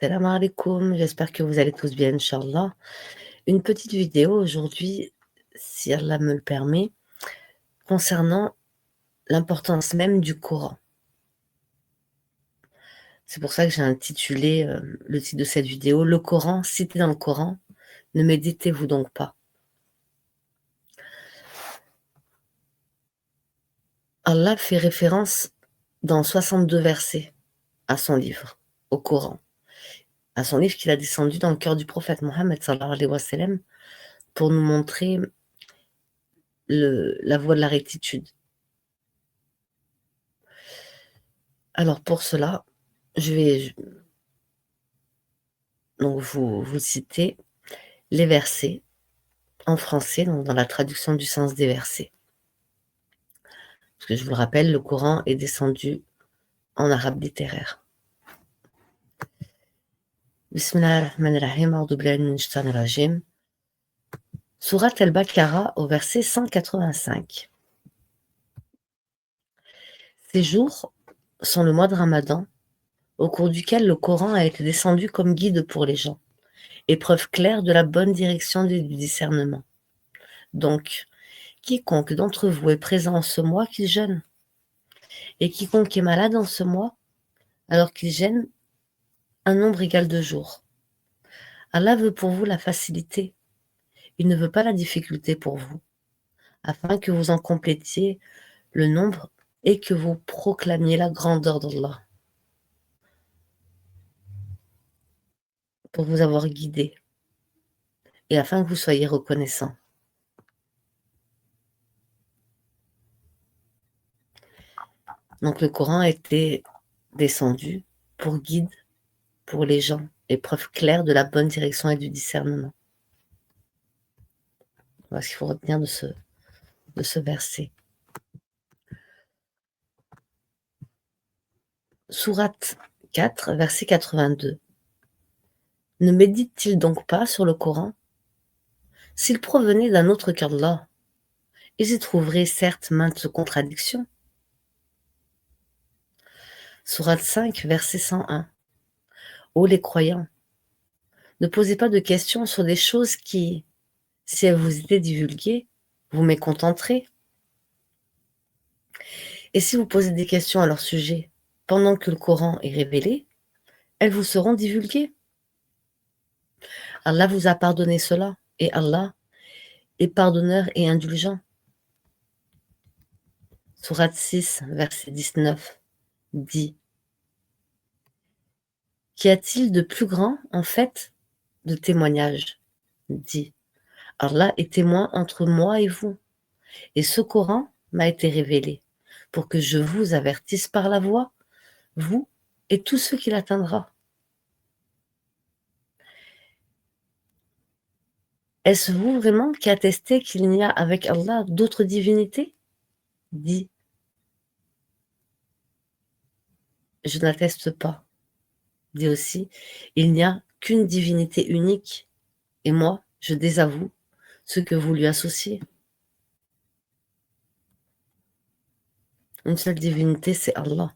Salam alaikum, j'espère que vous allez tous bien, Inch'Allah. Une petite vidéo aujourd'hui, si Allah me le permet, concernant l'importance même du Coran. C'est pour ça que j'ai intitulé le titre de cette vidéo, Le Coran, cité dans le Coran, ne méditez-vous donc pas. Allah fait référence dans 62 versets à son livre, au Coran, à son livre qu'il a descendu dans le cœur du prophète Mohammed sallallahu alayhi wa sallam pour nous montrer la voie de la rectitude. Alors pour cela, je vais donc vous citer les versets en français, donc dans la traduction du sens des versets. Parce que je vous le rappelle, le Coran est descendu en arabe littéraire. Bismillahirrahmanirrahim, a'udhu billahi minash shaitanir rajim. Sourate al-Baqarah au verset 185. Ces jours sont le mois de Ramadan, au cours duquel le Coran a été descendu comme guide pour les gens, et preuve claire de la bonne direction du discernement. Donc, quiconque d'entre vous est présent en ce mois, qu'il jeûne. Et quiconque est malade en ce mois, alors qu'il jeûne un nombre égal de jours. Allah veut pour vous la facilité. Il ne veut pas la difficulté pour vous, afin que vous en complétiez le nombre et que vous proclamiez la grandeur d'Allah, pour vous avoir guidé, et afin que vous soyez reconnaissants. Donc le Coran a été descendu pour guide pour les gens, et preuve claire de la bonne direction et du discernement. Voilà ce qu'il faut retenir de ce verset. Sourate 4, verset 82. Ne médite-t-il donc pas sur le Coran? S'il provenait d'un autre qu'Allah, ils y trouveraient certes maintes contradictions. Sourate 5, verset 101. Ô les croyants, ne posez pas de questions sur des choses qui, si elles vous étaient divulguées, vous mécontenterez. Et si vous posez des questions à leur sujet pendant que le Coran est révélé, elles vous seront divulguées. Allah vous a pardonné cela, et Allah est pardonneur et indulgent. Sourate 6, verset 19 dit: Qu'y a-t-il de plus grand, en fait, de témoignage? Dit: Allah est témoin entre moi et vous, et ce Coran m'a été révélé pour que je vous avertisse par la voix, vous et tous ceux qui l'atteindra. Est-ce vous vraiment qui attestez qu'il n'y a avec Allah d'autres divinités? Dit: Je n'atteste pas. Dit aussi: Il n'y a qu'une divinité unique, et moi, je désavoue ce que vous lui associez. Une seule divinité, c'est Allah.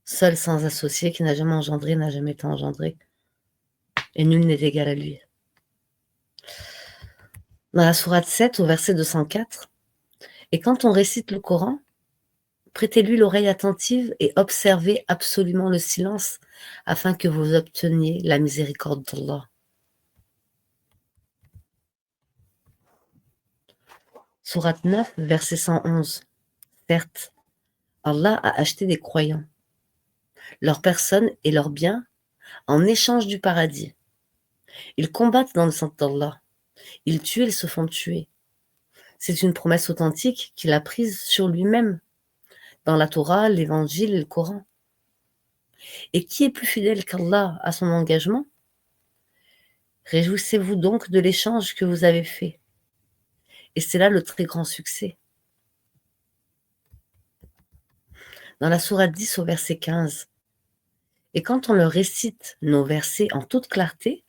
Seul sans associé, qui n'a jamais engendré, n'a jamais été engendré, et nul n'est égal à lui. Dans la sourate 7, au verset 204, et quand on récite le Coran, prêtez-lui l'oreille attentive et observez absolument le silence, afin que vous obteniez la miséricorde d'Allah. Sourate 9, verset 111. Certes, Allah a acheté des croyants, leurs personnes et leurs biens, en échange du paradis. Ils combattent dans le sang d'Allah. Ils tuent et se font tuer. C'est une promesse authentique qu'il a prise sur lui-même dans la Torah, l'Évangile et le Coran. Et qui est plus fidèle qu'Allah à son engagement? Réjouissez-vous donc de l'échange que vous avez fait. Et c'est là le très grand succès. Dans la sourate 10 au verset 15, et quand on leur récite nos versets en toute clarté,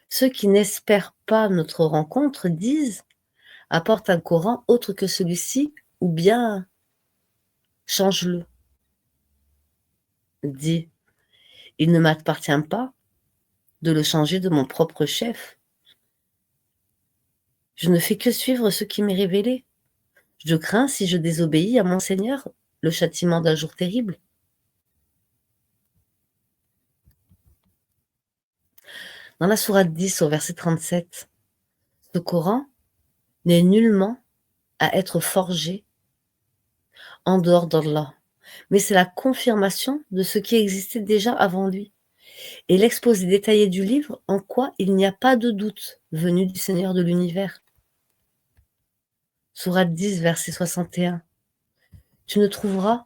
ceux qui n'espèrent pas notre rencontre disent: apporte un Coran autre que celui-ci, ou bien change-le. Dit: Il ne m'appartient pas de le changer de mon propre chef. Je ne fais que suivre ce qui m'est révélé. Je crains, si je désobéis à mon Seigneur, le châtiment d'un jour terrible. Dans la sourate 10 au verset 37, ce Coran n'est nullement à être forgé en dehors d'Allah, mais c'est la confirmation de ce qui existait déjà avant lui, et l'exposé détaillé du livre en quoi il n'y a pas de doute venu du Seigneur de l'univers. Sourate 10, verset 61. Tu ne trouveras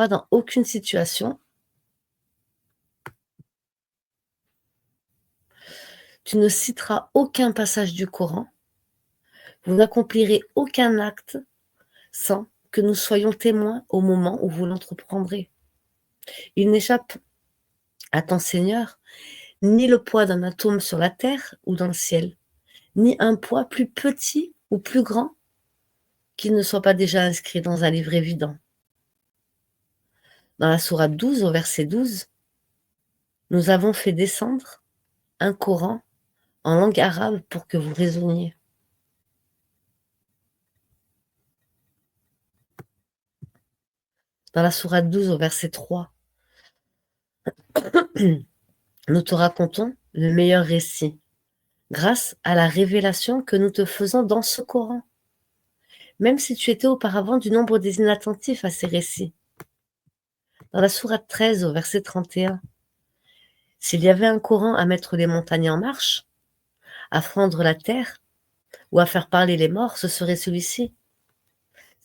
dans aucune situation, tu ne citeras aucun passage du Coran, vous n'accomplirez aucun acte sans que nous soyons témoins au moment où vous l'entreprendrez. Il n'échappe à ton Seigneur ni le poids d'un atome sur la terre ou dans le ciel, ni un poids plus petit ou plus grand qu'il ne soit pas déjà inscrit dans un livre évident. Dans la sourate 12, au verset 12, nous avons fait descendre un Coran en langue arabe pour que vous raisonniez. Dans la sourate 12, au verset 3, nous te racontons le meilleur récit, grâce à la révélation que nous te faisons dans ce Coran, même si tu étais auparavant du nombre des inattentifs à ces récits. Dans la sourate 13, au verset 31, s'il y avait un Coran à mettre les montagnes en marche, à fendre la terre ou à faire parler les morts, ce serait celui-ci.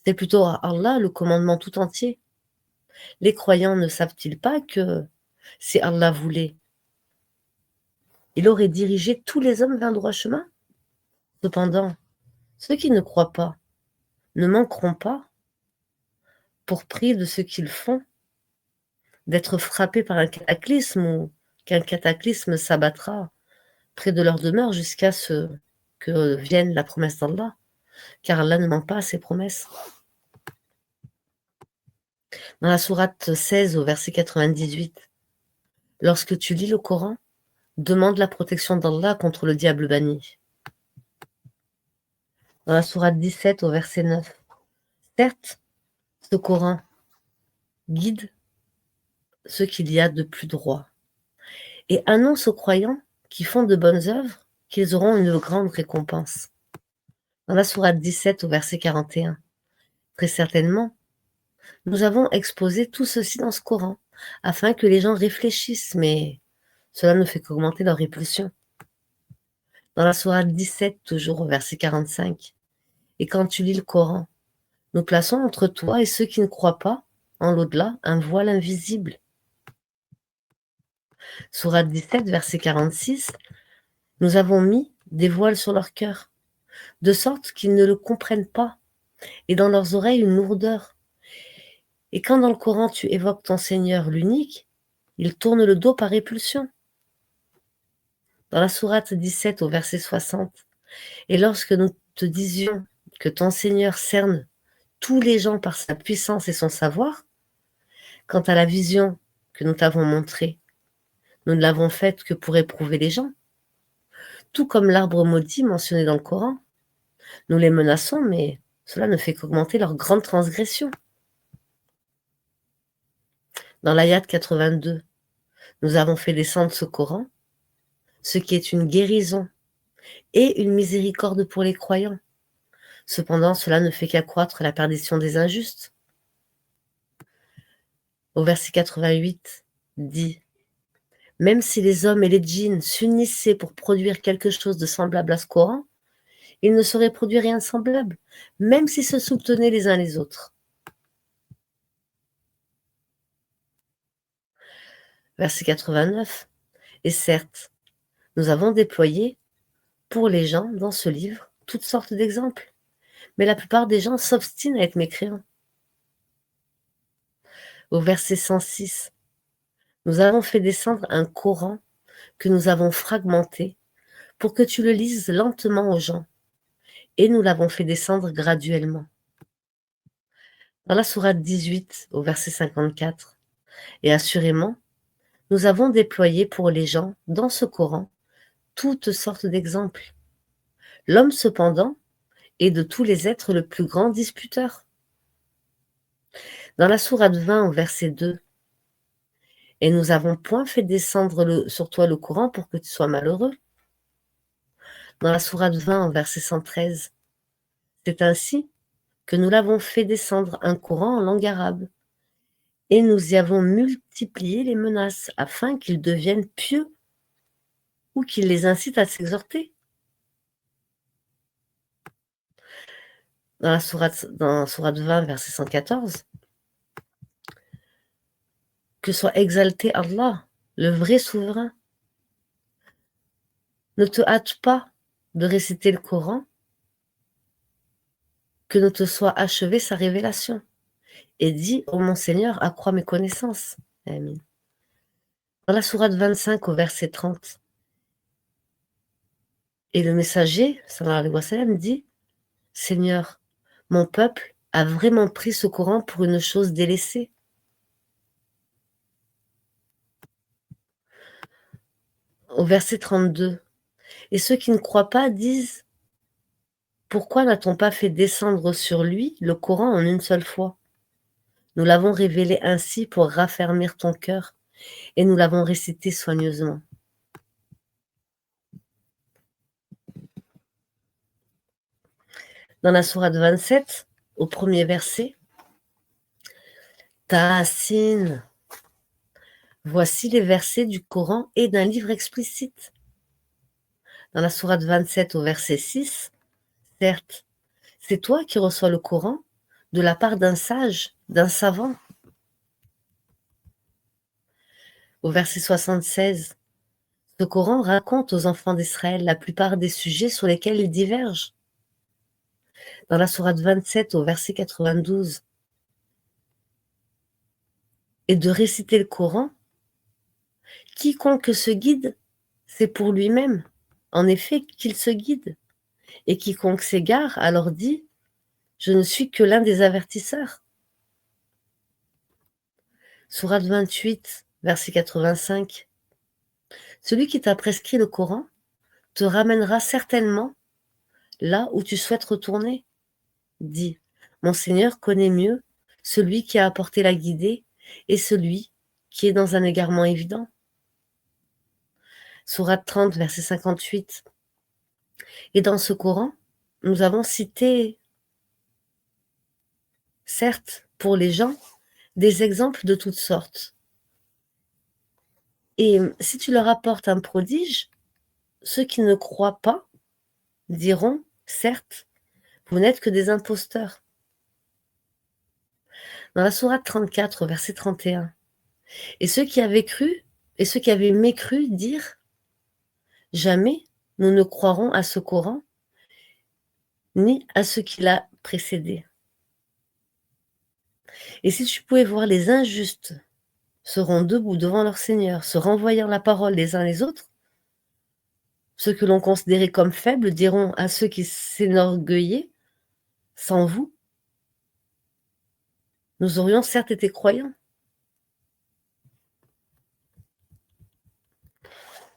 C'est plutôt à Allah le commandement tout entier. Les croyants ne savent-ils pas que, si Allah voulait, il aurait dirigé tous les hommes vers le droit chemin? Cependant, ceux qui ne croient pas ne manqueront pas, pour prix de ce qu'ils font, d'être frappés par un cataclysme ou qu'un cataclysme s'abattra près de leur demeure jusqu'à ce que vienne la promesse d'Allah, car Allah ne ment pas à ses promesses. Dans la sourate 16 au verset 98, lorsque tu lis le Coran, demande la protection d'Allah contre le diable banni. Dans la sourate 17 au verset 9, certes, ce Coran guide ce qu'il y a de plus droit et annonce aux croyants qui font de bonnes œuvres qu'ils auront une grande récompense. Dans la sourate 17 au verset 41, très certainement, nous avons exposé tout ceci dans ce Coran afin que les gens réfléchissent, mais cela ne fait qu'augmenter leur répulsion. Dans la sourate 17, toujours au verset 45, et quand tu lis le Coran, nous plaçons entre toi et ceux qui ne croient pas en l'au-delà un voile invisible. Sourate 17, verset 46, nous avons mis des voiles sur leur cœur, de sorte qu'ils ne le comprennent pas, et dans leurs oreilles une lourdeur. Et quand dans le Coran tu évoques ton Seigneur l'unique, ils tournent le dos par répulsion. Dans la sourate 17 au verset 60, et lorsque nous te disions que ton Seigneur cerne tous les gens par sa puissance et son savoir, quant à la vision que nous t'avons montrée, nous ne l'avons faite que pour éprouver les gens. Tout comme l'arbre maudit mentionné dans le Coran, nous les menaçons, mais cela ne fait qu'augmenter leur grande transgression. Dans l'ayat 82, nous avons fait descendre ce Coran, ce qui est une guérison et une miséricorde pour les croyants. Cependant, cela ne fait qu'accroître la perdition des injustes. Au verset 88, dit « Même si les hommes et les djinns s'unissaient pour produire quelque chose de semblable à ce Coran, ils ne sauraient produire rien de semblable, même s'ils se soutenaient les uns les autres. » Verset 89, « Et certes, nous avons déployé pour les gens dans ce livre toutes sortes d'exemples, mais la plupart des gens s'obstinent à être mécréants. » Au verset 106, nous avons fait descendre un Coran que nous avons fragmenté pour que tu le lises lentement aux gens, et nous l'avons fait descendre graduellement. Dans la sourate 18, au verset 54, « Et assurément, nous avons déployé pour les gens, dans ce Coran, toutes sortes d'exemples. L'homme, cependant, est de tous les êtres le plus grand disputeur. » Dans la sourate 20, au verset 2, « Et nous avons point fait descendre sur toi le Coran pour que tu sois malheureux. » Dans la sourate 20, au verset 113, « C'est ainsi que nous l'avons fait descendre un Coran en langue arabe, et nous y avons multiplié les menaces, afin qu'ils deviennent pieux ou qu'ils les incitent à s'exhorter. » Dans la sourate 20, verset 114, « Que soit exalté Allah, le vrai souverain. Ne te hâte pas de réciter le Coran, que ne te soit achevée sa révélation. Et dis, ô mon Seigneur, accrois mes connaissances. » Amen. Dans la sourate 25, au verset 30, et le messager, sallallahu alayhi wa sallam, dit, « Seigneur, mon peuple a vraiment pris ce Coran pour une chose délaissée. » Au verset 32, « Et ceux qui ne croient pas disent, pourquoi n'a-t-on pas fait descendre sur lui le Coran en une seule fois? Nous l'avons révélé ainsi pour raffermir ton cœur, et nous l'avons récité soigneusement. » Dans la sourate 27, au premier verset, « Tasin, voici les versets du Coran et d'un livre explicite. » Dans la sourate 27, au verset 6, « Certes, c'est toi qui reçois le Coran de la part d'un sage, d'un savant. » Au verset 76, « Ce Coran raconte aux enfants d'Israël la plupart des sujets sur lesquels ils divergent. » Dans la sourate 27, au verset 92, « Et de réciter le Coran, quiconque se guide, c'est pour lui-même, en effet, qu'il se guide. Et quiconque s'égare, alors dit, je ne suis que l'un des avertisseurs. » Sourate 28, verset 85, « Celui qui t'a prescrit le Coran te ramènera certainement là où tu souhaites retourner. Dis, mon Seigneur connaît mieux celui qui a apporté la guidée et celui qui est dans un égarement évident. » Sourate 30, verset 58, « Et dans ce Coran, nous avons cité, certes, pour les gens, des exemples de toutes sortes. Et si tu leur apportes un prodige, ceux qui ne croient pas diront, certes, vous n'êtes que des imposteurs. » Dans la sourate 34, verset 31, « Et ceux qui avaient cru et ceux qui avaient mécru dirent, jamais nous ne croirons à ce Coran, ni à ce qui l'a précédé. Et si tu pouvais voir les injustes seront debout devant leur Seigneur, se renvoyant la parole les uns les autres, ceux que l'on considérait comme faibles diront à ceux qui s'énorgueillaient, sans vous, nous aurions certes été croyants. »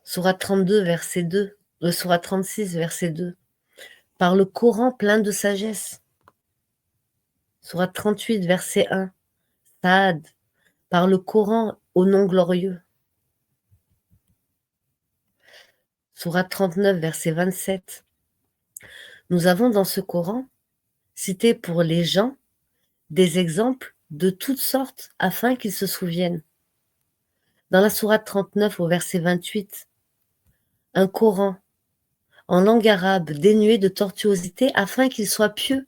Sourate 32, verset 2, Sourate 36, verset 2, « Par le Coran plein de sagesse. » Sourate 38, verset 1, « Saad, par le Coran au nom glorieux. » Sourate 39, verset 27, « Nous avons dans ce Coran cité pour les gens des exemples de toutes sortes afin qu'ils se souviennent. » Dans la sourate 39 au verset 28, « Un Coran en langue arabe dénué de tortuosité afin qu'il soit pieux. »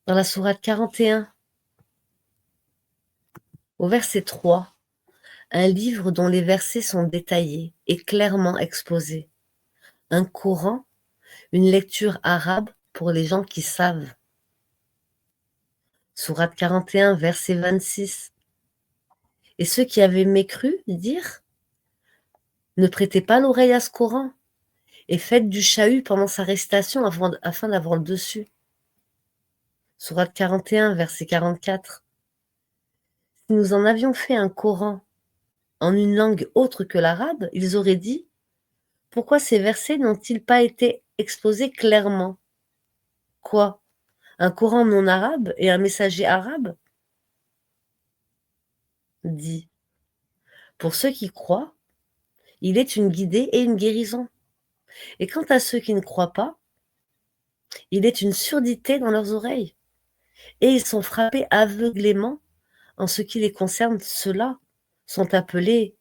Dans la sourate 41 au verset 3, « Un livre dont les versets sont détaillés et clairement exposés. Un Coran, une lecture arabe pour les gens qui savent. » Sourate 41, verset 26, « Et ceux qui avaient mécru dirent, ne prêtez pas l'oreille à ce Coran et faites du chahut pendant sa récitation afin d'avoir le dessus. » Sourate 41, verset 44. Si nous en avions fait un Coran en une langue autre que l'arabe, ils auraient dit: pourquoi ces versets n'ont-ils pas été exposés clairement? Quoi? Un Coran non arabe et un messager arabe? Dit: pour ceux qui croient, il est une guidée et une guérison. Et quant à ceux qui ne croient pas, il est une surdité dans leurs oreilles. Et ils sont frappés aveuglément en ce qui les concerne. Ceux-là sont appelés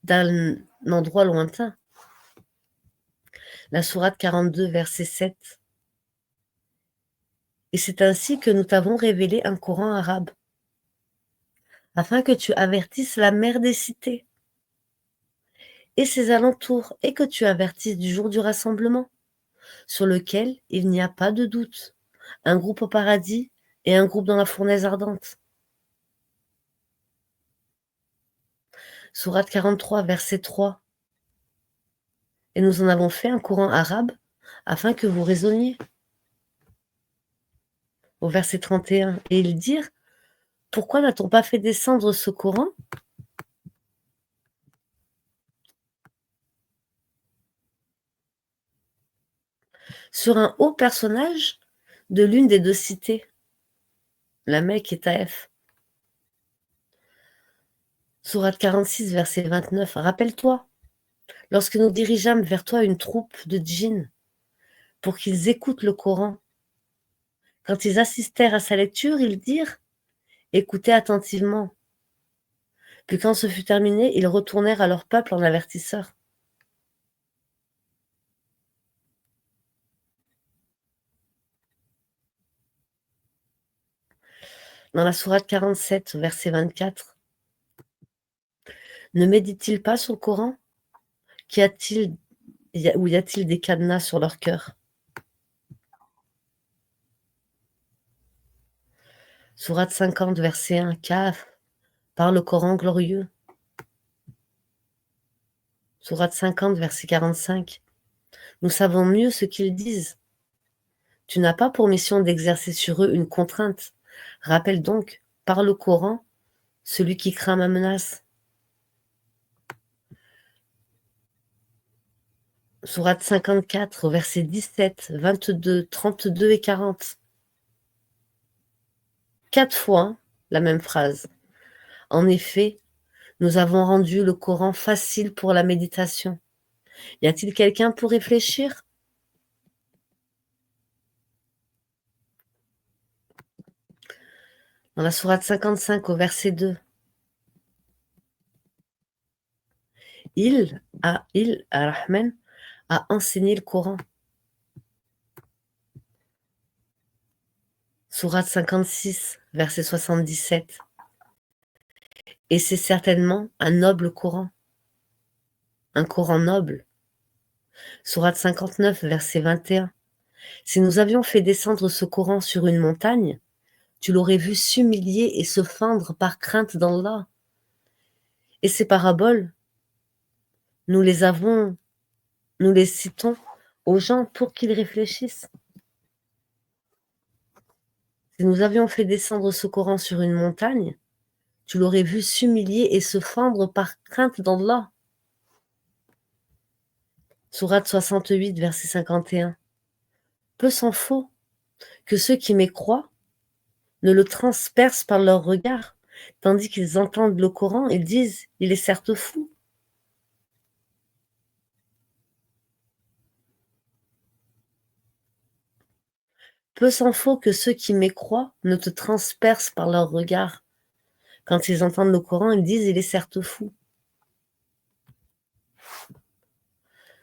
d'un endroit lointain. La sourate 42, verset 7. Et c'est ainsi que nous t'avons révélé un Coran arabe, afin que tu avertisses la mère des cités et ses alentours, et que tu avertisses du jour du rassemblement, sur lequel il n'y a pas de doute, un groupe au paradis et un groupe dans la fournaise ardente. Sourate 43, verset 3. Et nous en avons fait un Coran arabe, afin que vous raisonniez. Au verset 31, et ils dirent: pourquoi n'a-t-on pas fait descendre ce Coran sur un haut personnage de l'une des deux cités, la Mecque et Taïf? Sourate 46, verset 29. Rappelle-toi, lorsque nous dirigeâmes vers toi une troupe de djinns pour qu'ils écoutent le Coran. Quand ils assistèrent à sa lecture, ils dirent: écoutez attentivement. Puis quand ce fut terminé, ils retournèrent à leur peuple en avertisseurs. Dans la sourate 47, verset 24, ne médite-t-il pas sur le Coran? Ou y a-t-il des cadenas sur leur cœur? Sourate 50, verset 1, Kaf, par le Coran glorieux. Sourate 50, verset 45, nous savons mieux ce qu'ils disent. Tu n'as pas pour mission d'exercer sur eux une contrainte. Rappelle donc, par le Coran, celui qui craint ma menace. Sourate 54, versets 17, 22, 32 et 40. 4 fois la même phrase. En effet, nous avons rendu le Coran facile pour la méditation. Y a-t-il quelqu'un pour réfléchir? Dans la sourate 55 au verset 2, Ar-Rahman, a enseigné le Coran. Sourate 56, verset 77. Et c'est certainement un noble Coran, un Coran noble. Sourate 59, verset 21. Si nous avions fait descendre ce Coran sur une montagne, tu l'aurais vu s'humilier et se fendre par crainte d'Allah. Et ces paraboles, nous les citons aux gens pour qu'ils réfléchissent. Si nous avions fait descendre ce Coran sur une montagne, tu l'aurais vu s'humilier et se fendre par crainte d'Allah. Sourate 68, verset 51. Peu s'en faut que ceux qui mécroient ne le transpercent par leur regard, tandis qu'ils entendent le Coran et disent: il est certes fou. Peu s'en faut que ceux qui mécroient ne te transpercent par leur regard. Quand ils entendent le Coran, ils disent: il est certes fou.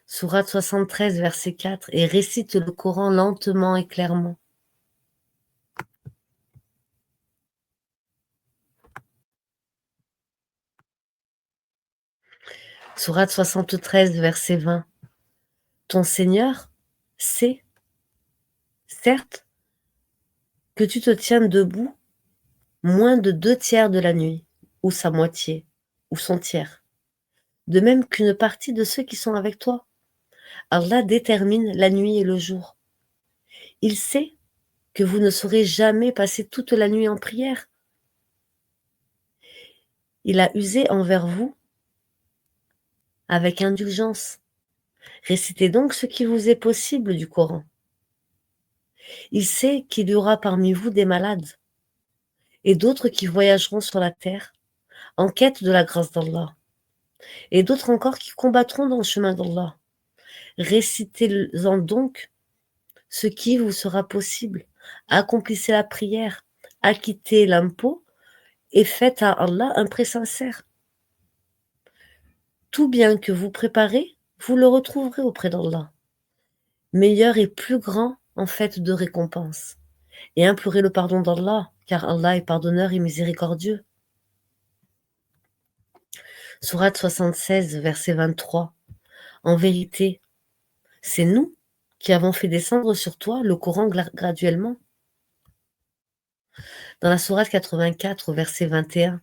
Sourate 73, verset 4, et récite le Coran lentement et clairement. Sourate 73, verset 20. Ton Seigneur sait, certes, que tu te tiens debout moins de 2 tiers de la nuit, ou sa moitié, ou son tiers, de même qu'une partie de ceux qui sont avec toi. Allah détermine la nuit et le jour. Il sait que vous ne saurez jamais passer toute la nuit en prière. Il a usé envers vous avec indulgence. Récitez donc ce qui vous est possible du Coran. Il sait qu'il y aura parmi vous des malades et d'autres qui voyageront sur la terre en quête de la grâce d'Allah, et d'autres encore qui combattront dans le chemin d'Allah. Récitez-en donc ce qui vous sera possible. Accomplissez la prière, acquittez l'impôt et faites à Allah un prêt sincère. Tout bien que vous préparez, vous le retrouverez auprès d'Allah, meilleur et plus grand en fait de récompense. Et implorez le pardon d'Allah, car Allah est pardonneur et miséricordieux. Sourate 76, verset 23. En vérité, c'est nous qui avons fait descendre sur toi le Coran graduellement. Dans la sourate 84, verset 21.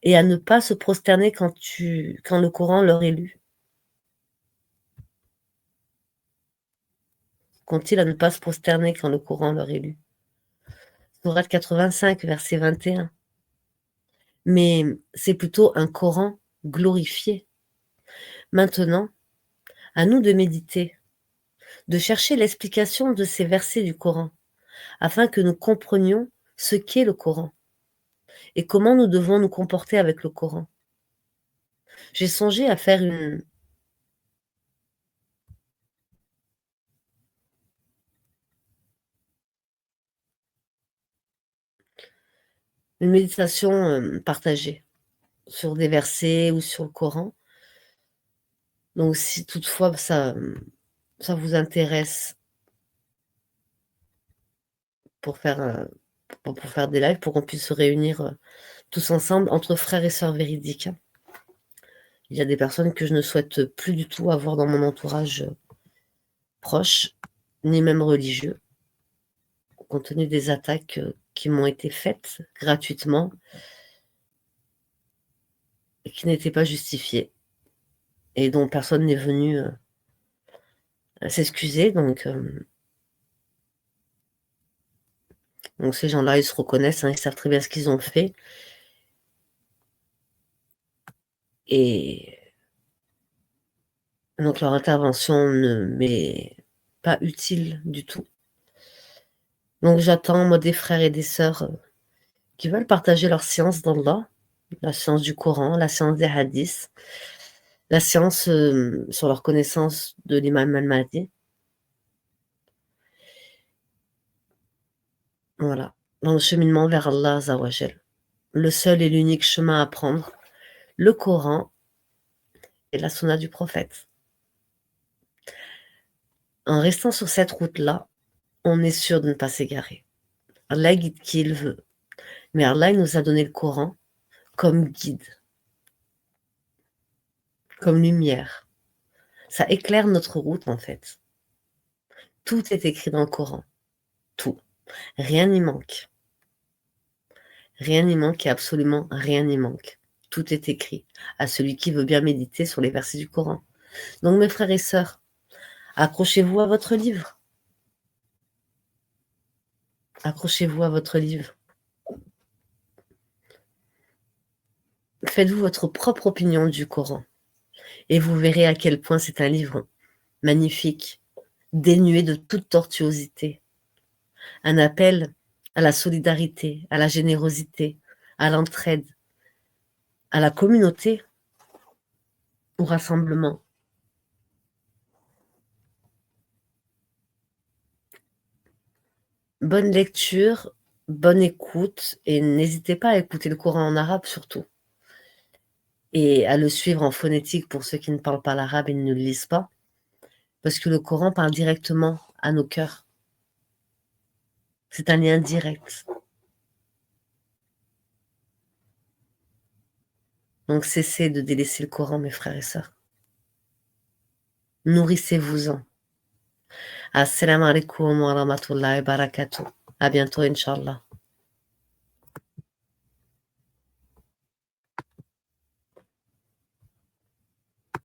Et à ne pas se prosterner quand le Coran leur est lu. Qu'ont-ils à ne pas se prosterner quand le Coran leur est lu? Sourate 85, verset 21. Mais c'est plutôt un Coran glorifié. Maintenant, à nous de méditer, de chercher l'explication de ces versets du Coran, afin que nous comprenions ce qu'est le Coran et comment nous devons nous comporter avec le Coran. J'ai songé à faire une méditation partagée sur des versets ou sur le Coran. Donc si toutefois ça vous intéresse pour faire des lives, pour qu'on puisse se réunir tous ensemble entre frères et sœurs véridiques. Il y a des personnes que je ne souhaite plus du tout avoir dans mon entourage proche, ni même religieux, compte tenu des attaques qui m'ont été faites gratuitement et qui n'étaient pas justifiées et dont personne n'est venu s'excuser. Donc ces gens-là, ils se reconnaissent, hein, ils savent très bien ce qu'ils ont fait. Et donc leur intervention ne m'est pas utile du tout. Donc j'attends, moi, des frères et des sœurs qui veulent partager leur science d'Allah, la science du Coran, la science des hadiths, la science sur leur connaissance de l'imam al-Mahdi. Voilà, dans le cheminement vers Allah Azawajal. Le seul et l'unique chemin à prendre, le Coran et la sunna du prophète. En restant sur cette route-là, on est sûr de ne pas s'égarer. Allah guide qui il veut. Mais Allah il nous a donné le Coran comme guide, comme lumière. Ça éclaire notre route, en fait. Tout est écrit dans le Coran. Tout. Rien n'y manque. Rien n'y manque et absolument rien n'y manque. Tout est écrit à celui qui veut bien méditer sur les versets du Coran. Donc, mes frères et sœurs, accrochez-vous à votre livre. Accrochez-vous à votre livre. Faites-vous votre propre opinion du Coran et vous verrez à quel point c'est un livre magnifique, dénué de toute tortuosité. Un appel à la solidarité, à la générosité, à l'entraide, à la communauté, au rassemblement. Bonne lecture, bonne écoute et n'hésitez pas à écouter le Coran en arabe surtout et à le suivre en phonétique pour ceux qui ne parlent pas l'arabe et ne le lisent pas parce que le Coran parle directement à nos cœurs. C'est un lien direct. Donc cessez de délaisser le Coran, mes frères et sœurs. Nourrissez-vous-en. Assalamu alaikum wa rahmatullahi wa barakatuh. À bientôt, Inch'Allah.